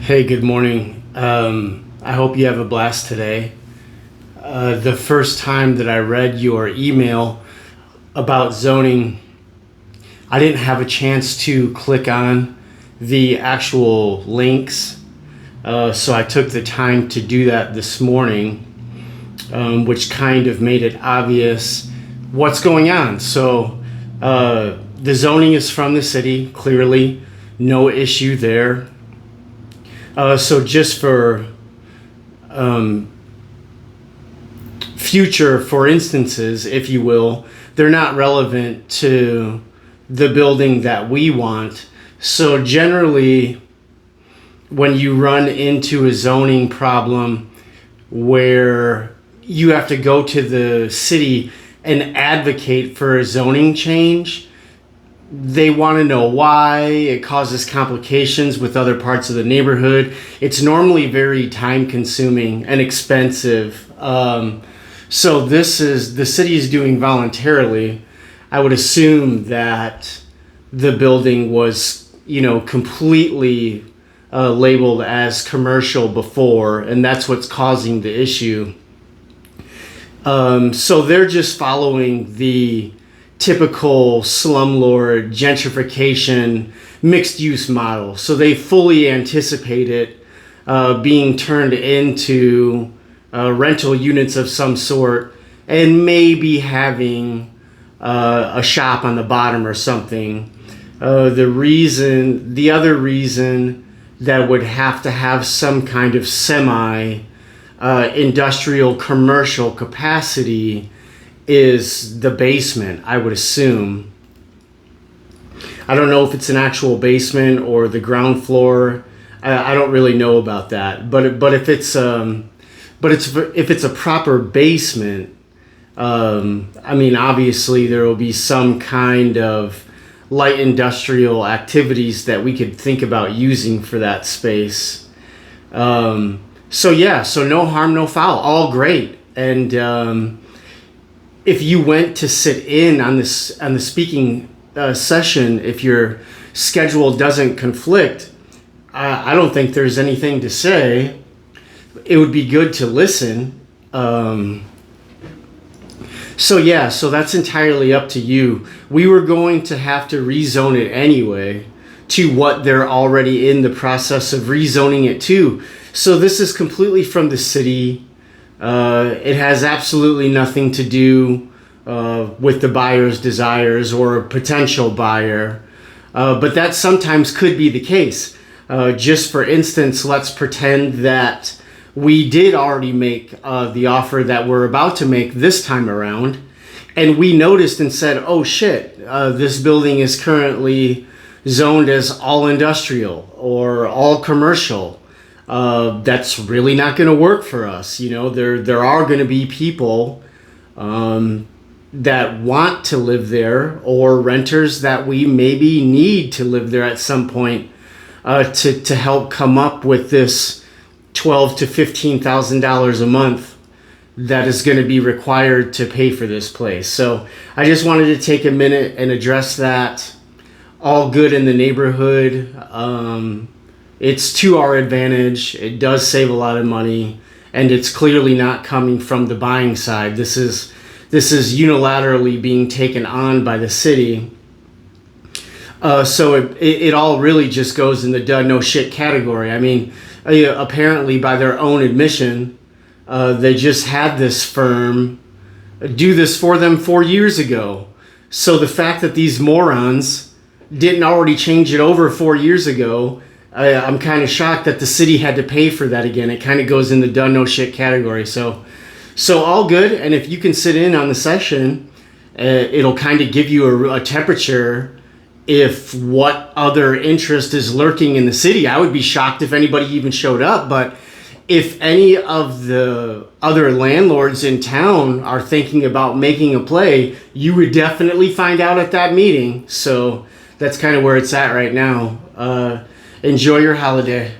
Hey, good morning. I hope you have a blast today. The first time that I read your email about zoning, I didn't have a chance to click on the actual links, so I took the time to do that this morning, which kind of made it obvious what's going on. So, the zoning is from the city, clearly, no issue there. So just for future, for instances, if you will, they're not relevant to the building that we want. So generally, when you run into a zoning problem where you have to go to the city and advocate for a zoning change, they want to know why. It causes complications with other parts of the neighborhood. It's normally very time consuming and expensive. So this is the city is doing voluntarily. I would assume that the building was, completely labeled as commercial before, and that's what's causing the issue. So they're just following the typical slumlord gentrification mixed use model. So they fully anticipate it being turned into rental units of some sort, and maybe having a shop on the bottom or something. The other reason that would have to have some kind of semi industrial commercial capacity is the basement, I would assume. I don't know if it's an actual basement or the ground floor. I don't really know about that. But if it's if it's a proper basement, obviously there will be some kind of light industrial activities that we could think about using for that space. So no harm, no foul, all great. And if you went to sit in on the speaking session, if your schedule doesn't conflict, I don't think there's anything to say. It would be good to listen. So that's entirely up to you. We were going to have to rezone it anyway to what they're already in the process of rezoning it to. So this is completely from the city. It has absolutely nothing to do with the buyer's desires or a potential buyer, but that sometimes could be the case. Just for instance, let's pretend that we did already make the offer that we're about to make this time around, and we noticed and said, oh shit, this building is currently zoned as all industrial or all commercial. That's really not going to work for us. There are going to be people that want to live there, or renters that we maybe need to live there at some point to help come up with this $12,000 to $15,000 a month that is going to be required to pay for this place. So I just wanted to take a minute and address that. All good in the neighborhood. It's to our advantage. It does save a lot of money, and it's clearly not coming from the buying side. This is unilaterally being taken on by the city. So it all really just goes in the done no shit category. Apparently by their own admission, they just had this firm do this for them 4 years ago. So the fact that these morons didn't already change it over 4 years ago, I'm kind of shocked that the city had to pay for that again. It kind of goes in the done no shit category. So all good. And if you can sit in on the session, it'll kind of give you a temperature if what other interest is lurking in the city. I would be shocked if anybody even showed up. But if any of the other landlords in town are thinking about making a play, you would definitely find out at that meeting. So that's kind of where it's at right now. Enjoy your holiday.